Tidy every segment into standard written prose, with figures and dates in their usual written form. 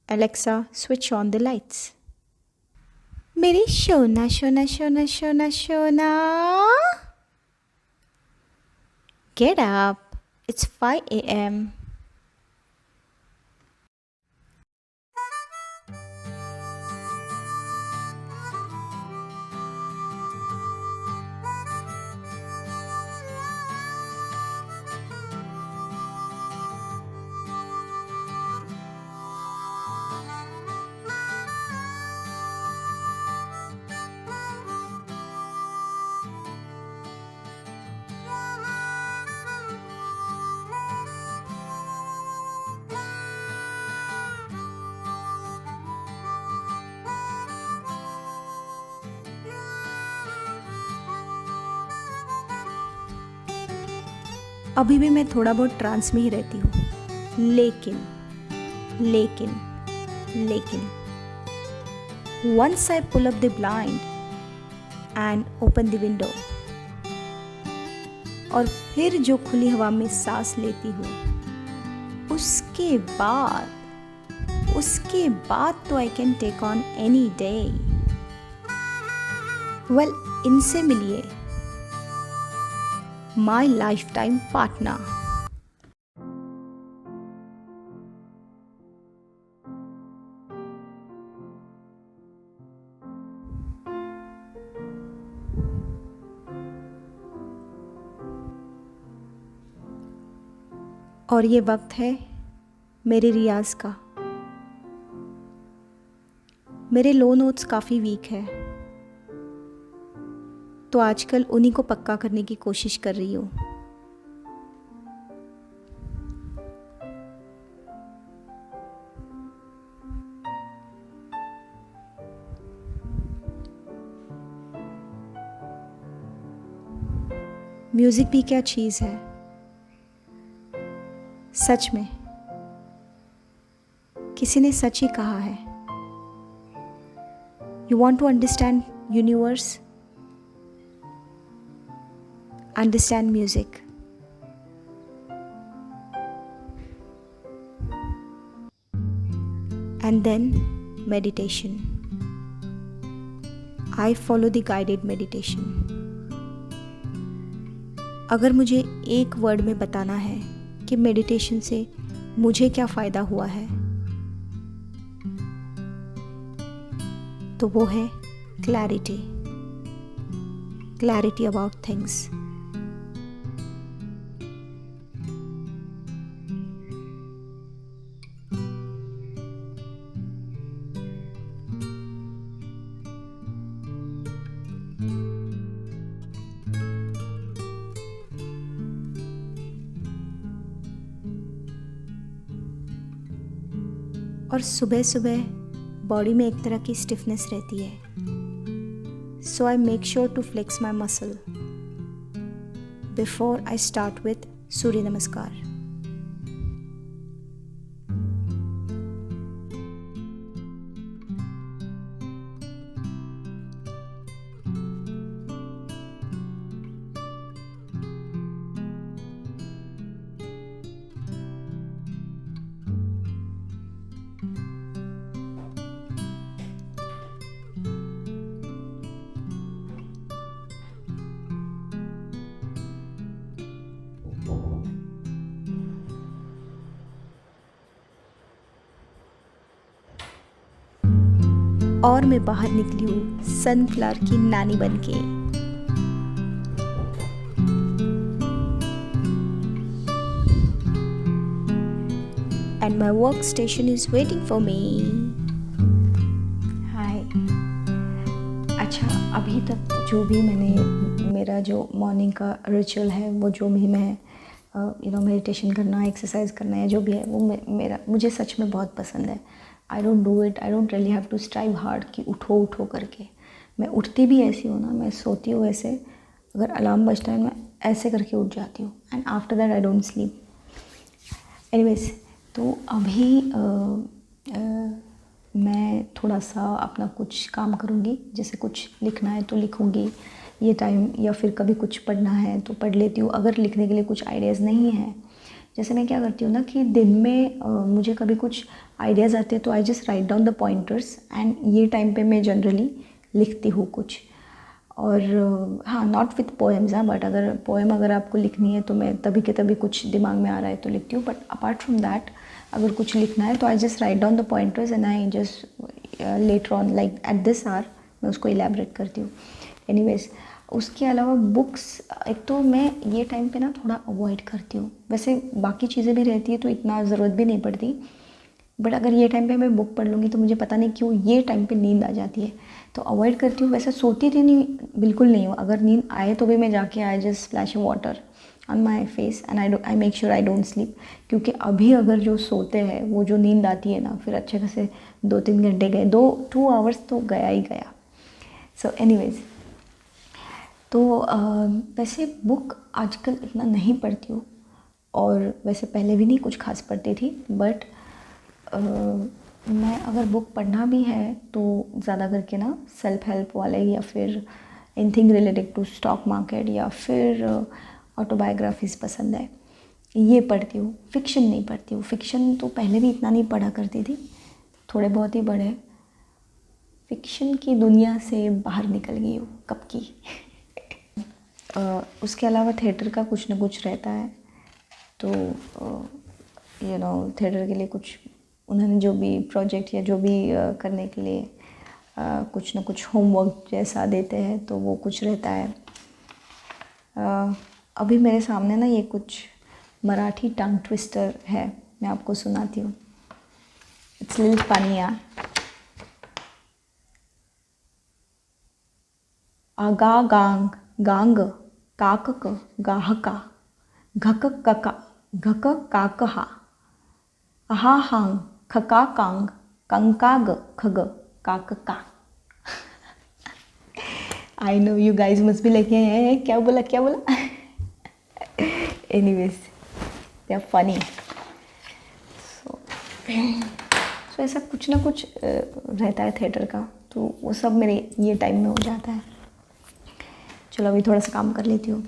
Alexa, switch on the lights. मेरी Shona Shona Shona Shona Shona. Get up. It's 5 a.m. अभी भी मैं थोड़ा बहुत ट्रांस में ही रहती हूँ, लेकिन लेकिन लेकिन once I pull up the blind and open the window, और फिर जो खुली हवा में सांस लेती हूँ, उसके बाद तो I can take on any day. Well, इनसे मिलिए my lifetime partner. और ये वक्त है मेरे रियाज का. मेरे लो नोट्स काफ़ी वीक है, तो आजकल उन्हीं को पक्का करने की कोशिश कर रही हूँ. म्यूज़िक भी क्या चीज़ है. सच में किसी ने सच ही कहा है, you want to understand universe, understand music. And then meditation. I follow the guided meditation. अगर मुझे एक वर्ड में बताना है कि मेडिटेशन से मुझे क्या फ़ायदा हुआ है, तो वो है क्लैरिटी. Clarity about things. और सुबह सुबह बॉडी में एक तरह की स्टिफनेस रहती है, so I make sure to flex my muscle before I start with Surya Namaskar. और मैं बाहर निकली हूँ सनफ्लावर की नानी बनके. And my workstation is waiting for me. हाय. अच्छा, अभी तक जो भी मेरा जो मॉर्निंग का रिचुअल है, वो जो भी मैं मेडिटेशन करना, एक्सरसाइज करना या जो भी है, वो मुझे सच में बहुत पसंद है. I don't do it, I don't really have to strive hard कि उठो करके. मैं उठती भी ऐसी हूँ ना, मैं सोती हूँ ऐसे, अगर अलार्म बजता है मैं ऐसे करके उठ जाती हूँ, and after that I don't sleep. Anyways, तो अभी मैं थोड़ा सा अपना कुछ काम करूँगी. जैसे कुछ लिखना है तो लिखूँगी ये टाइम, या फिर कभी कुछ पढ़ना है तो पढ़ लेती हूँ. अगर लिखने के लिए कुछ आइडियाज़ नहीं है, जैसे मैं क्या करती हूँ ना कि दिन में मुझे कभी कुछ आइडियाज़ आते हैं तो I just write down the pointers, and ये टाइम पे मैं जनरली लिखती हूँ कुछ। और हाँ, नॉट विथ पोएम्स, हाँ, बट अगर पोएम अगर आपको लिखनी है तो मैं तभी के तभी कुछ दिमाग में आ रहा है तो लिखती हूँ। बट अपार्ट फ्रॉम दैट अगर कुछ लिखना है तो I just write down the pointers and I just later on like at this hour मैं उसको इलेबरेट करती हूँ। एनीवेज, उसके अलावा बुक्स, एक तो मैं ये टाइम पे ना थोड़ा अवॉइड करती हूँ। वैसे बाकी चीज़ें भी रहती है तो इतना ज़रूरत भी नहीं पड़ती, बट अगर ये टाइम पे मैं बुक पढ़ लूँगी तो मुझे पता नहीं क्यों ये टाइम पे नींद आ जाती है, तो अवॉइड करती हूँ। वैसे सोती थी नहीं, बिल्कुल नहीं हूँ। अगर नींद आए तो भी मैं जाके I just splash water on my face and I make sure I don't sleep. क्योंकि अभी अगर जो सोते हैं वो जो नींद आती है ना, फिर अच्छे खासे 2-3 घंटे गए, 2 आवर्स तो गया ही गया। सो एनीवेज, तो वैसे बुक आजकल इतना नहीं पढ़ती हूँ, और वैसे पहले भी नहीं कुछ खास पढ़ती थी, बट मैं अगर बुक पढ़ना भी है तो ज़्यादा करके ना सेल्फ हेल्प वाले, या फिर anything related to stock market, या फिर ऑटोबायोग्राफीज़ पसंद है, ये पढ़ती हूँ। फ़िक्शन नहीं पढ़ती हूँ। फ़िक्शन तो पहले भी इतना नहीं पढ़ा करती थी, थोड़े बहुत ही पढ़े। फ़िक्शन की दुनिया से बाहर निकल गई हूँ कब की। उसके अलावा थिएटर का कुछ ना कुछ रहता है, तो थिएटर के लिए कुछ उन्होंने जो भी प्रोजेक्ट या जो भी करने के लिए कुछ ना कुछ होमवर्क जैसा देते हैं, तो वो कुछ रहता है। अभी मेरे सामने ना ये कुछ मराठी टंग ट्विस्टर है, मैं आपको सुनाती हूँ। इट्स लिटिल फनी यार। आगा गांग गांग काकक गाहका घक कका घक काकहा अहा हांग खका कांग कंकाग खग काकका। I know you guys must be like क्या बोला क्या बोला। Anyways, they are funny. So ऐसा कुछ ना कुछ रहता है थिएटर का, तो वो सब मेरे ये टाइम में हो जाता है। चलो अभी थोड़ा सा काम कर लेती हूँ।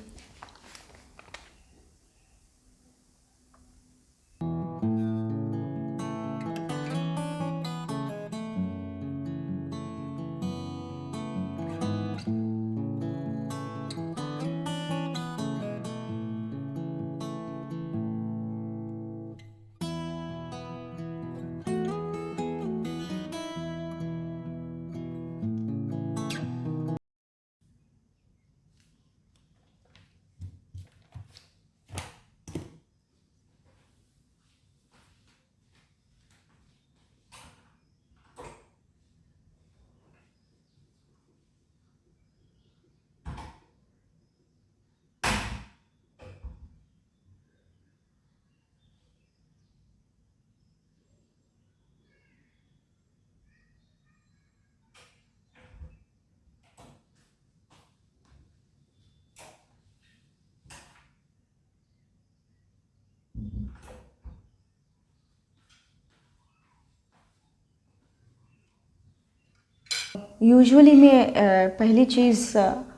यूजुअली मैं पहली चीज़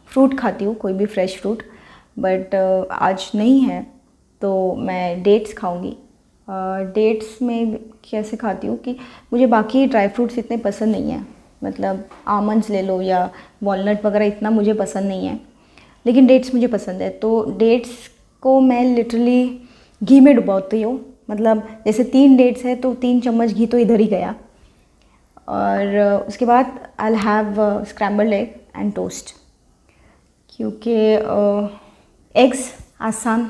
फ्रूट खाती हूँ, कोई भी फ्रेश फ्रूट, बट आज नहीं है तो मैं डेट्स खाऊंगी। डेट्स में कैसे खाती हूँ कि मुझे बाकी ड्राई फ्रूट्स इतने पसंद नहीं हैं, मतलब आमंड्स ले लो या वॉलनट वगैरह इतना मुझे पसंद नहीं है, लेकिन डेट्स मुझे पसंद है। तो डेट्स को मैं लिटरली घी में डुबाती हूँ, मतलब जैसे 3 डेट्स है तो 3 चम्मच घी तो इधर ही गया। और उसके बाद I have scrambled egg and toast, क्योंकि एग्स आसान,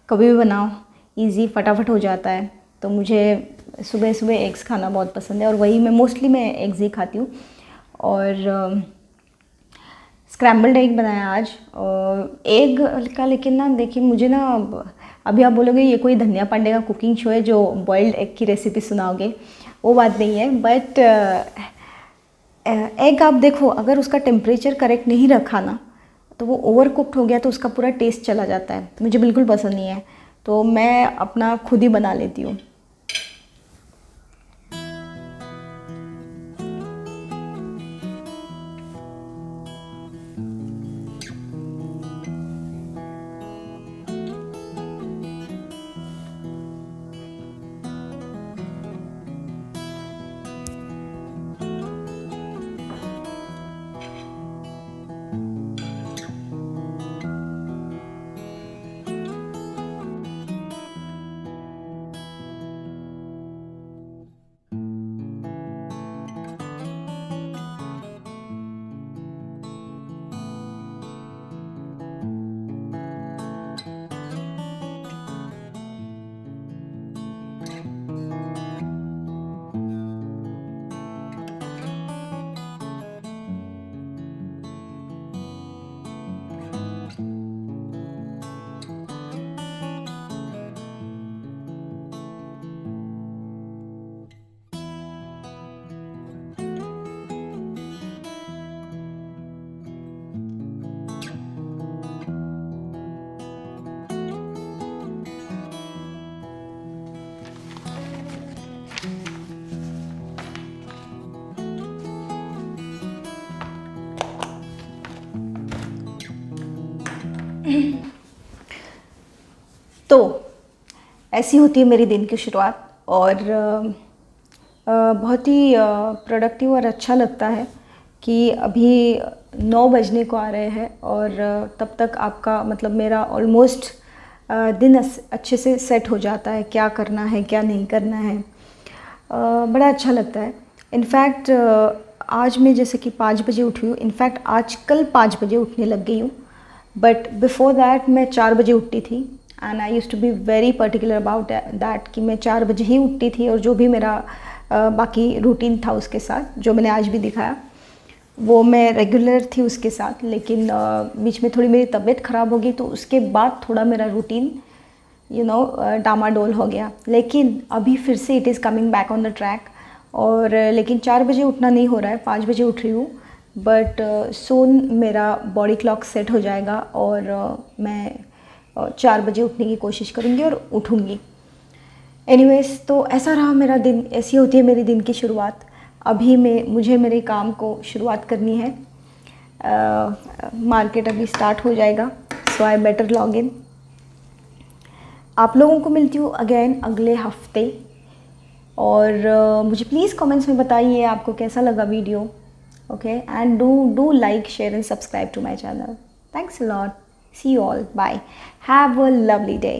कभी भी बनाओ, इजी, फटाफट हो जाता है। तो मुझे सुबह सुबह एग्स खाना बहुत पसंद है, और वही मैं मोस्टली मैं एग्स ही खाती हूँ। और स्क्रैम्बल्ड एग बनाया आज, और एग का, लेकिन ना देखिए मुझे ना अभी आप बोलोगे ये कोई धनिया पांडे का कुकिंग शो है जो बॉइल्ड एग की रेसिपी सुनाओगे, वो बात नहीं है। बट एग आप देखो, अगर उसका टेम्परेचर करेक्ट नहीं रखा ना तो वो ओवर कुक्ड हो गया तो उसका पूरा टेस्ट चला जाता है, तो मुझे बिल्कुल पसंद नहीं है। तो मैं अपना खुद ही बना लेती हूँ। ऐसी होती है मेरी दिन की शुरुआत। और बहुत ही प्रोडक्टिव और अच्छा लगता है कि अभी 9 बजने को आ रहे हैं और तब तक आपका मतलब मेरा ऑलमोस्ट दिन अच्छे से सेट हो जाता है, क्या करना है क्या नहीं करना है। बड़ा अच्छा लगता है। इनफैक्ट आज मैं जैसे कि 5 बजे उठी हूँ, इनफैक्ट आजकल 5 बजे उठने लग गई हूँ, बट बिफोर दैट मैं 4 बजे उठती थी and I used to be very particular about that कि मैं 4 बजे ही उठती थी। और जो भी मेरा बाकी रूटीन था उसके साथ, जो मैंने आज भी दिखाया, वो मैं रेगुलर थी उसके साथ। लेकिन बीच में थोड़ी मेरी तबीयत ख़राब हो गई, तो उसके बाद थोड़ा मेरा रूटीन डामाडोल हो गया। लेकिन अभी फिर से it is coming back on the track. और लेकिन 4 बजे उठना नहीं हो रहा है, 5 बजे उठ रही हूँ, बट सोन मेरा बॉडी क्लॉक सेट हो जाएगा और मैं 4 बजे उठने की कोशिश करूँगी और उठूँगी। एनीवेज, तो ऐसा रहा मेरा दिन, ऐसी होती है मेरी दिन की शुरुआत। अभी मुझे मेरे काम को शुरुआत करनी है। मार्केट अभी स्टार्ट हो जाएगा, सो आई बेटर लॉग इन। आप लोगों को मिलती हूँ अगेन अगले हफ्ते। और मुझे प्लीज़ कमेंट्स में बताइए आपको कैसा लगा video. Okay, and do like, share and subscribe to my channel. Thanks a lot. See you all, bye, have a lovely day.